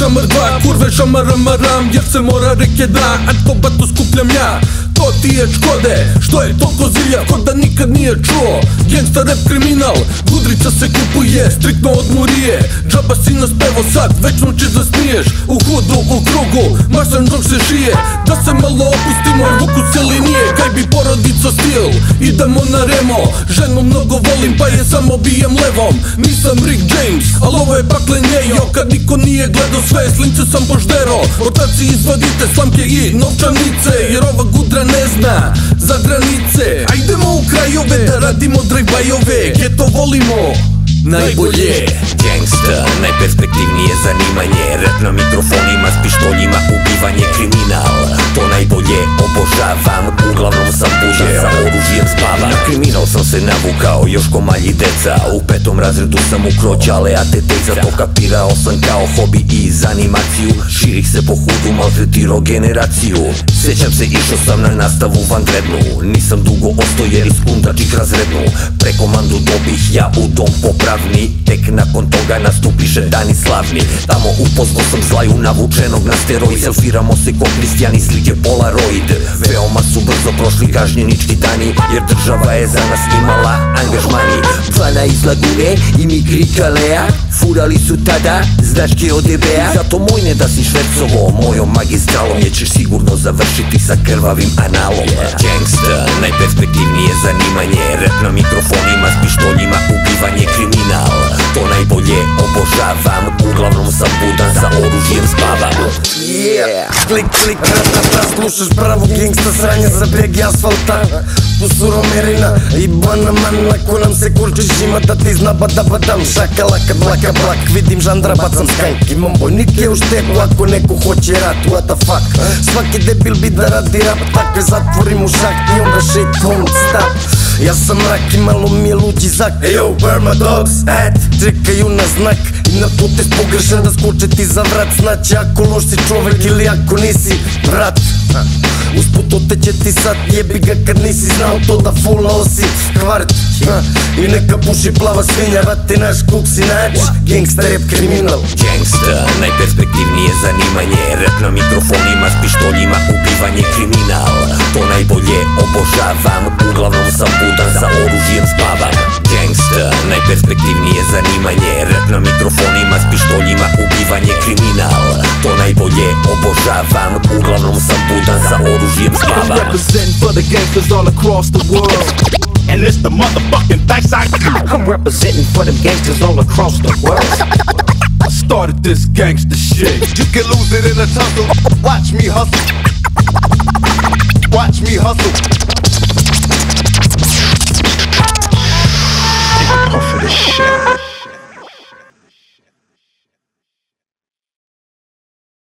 šamar dva, kurve šamaram maram, jer se mora reke da, a to bato skupljam ja. To ti je Škode, što je toliko zilja, ko da nikad nije čuo. Gangsta rap kriminal, gudrica se kupuje, striktno od murije. Džaba si nas pevo sad, večno će da smiješ. U hodu, u krugu, mašan dok se šije. Da se malo opustimo, vuku se linije. Kaj bi porodica stil, idemo na Remo. Ženu mnogo volim, pa je samo bijem levom. Nisam Rick James, al ovo je baklenjejo. Kad niko nije gledao sve, slince sam poždero. Otaci izvadite slamke i novčanice, jer ova gudra ne zna za granice. Ajdemo u krajove da radimo drive-by-ove, geto volimo najbolje. Gangsta, najperspektivnije zanimanje, rap na mikrofonima s pištoljima, ubivanje, kriminal. To najbolje obožavam, uglavnom sam budan, sa oružjem spavam. Na kriminal sam se navukao još ko malji deca, u 5. razredu sam ukroćale ATT, zato kapirao sam kao hobi i zanimaciju. Širih se po hudu, maltretirao generaciju. Sjećam se, išao sam na nastavu vanrednu, nisam dugo ostao jer iz kundačih razrednu. Prekomandu dobih ja u dom popravni, tek nakon toga nastupiše dani slavni. Tamo upoznao sam zlaju navučenog na steroid, selfiramo se ko Kristijani, slike Polaroid. Veoma su brzo prošli kažnjenički dani, jer država je za nas imala angažmani. Plana iz Lagune i mi Krikalea, furali su tada značke od EBA. Zato moj ne da si švercovo, mojom magistralom nećeš sigurno završiti sa krvavim analom. Gangsta, najperspektivnije zanimanje, rap na mikrofonima s pištoljima, ubivanje, kriminal. To najbolje obožavam, uglavnom sam budan, sa oružjem spavam. Klik, klik, ratata, slušaš pravo gangsta sranje za beg asfalta. Tu su romerina i banaman, ako nam se kurčiš ima da ti zna badam. Šakalaka, blaka, blak, vidim žandra, bacam skank. Imam bojnike u šteku ako neko hoće rat, what the fuck. Svaki debil bi da radi rap, takve zatvorim u šak i onda shake, don't stop. Ja sam mrak i malo mi je luđi zak. Eyo, where my dogs at? Čekaju na znak i na potez pogrešan da skoče ti za vrat. Znači ako loš si čovek ili ako nisi brat, usput oteće ti sad, jebi ga kad nisi znao to da fulao si kvart. I neka puši plava svinja, vati naš kuk si nađ. Gangsta rap kriminal. Gangsta, najperspektivnije zanimanje, rap na mikrofonima s pištoljima, ubivanje, kriminal. To najbolje obožavam, uglavnom sam budan, sa oružjem spavam. Gangsta, najperspektivnije zanimanje, rap na mikrofonima s pištoljima, ubivanje, kriminal. To najbolje obožavam, uglavnom sam budan, sa oružjem spavam. I'm representing for the gangsters all across the world, and it's the motherfucking thanks I'm representing for them gangsters all across the world. I started this gangster shit. You can lose it in a tussle. Watch me hustle. Watch me hustle.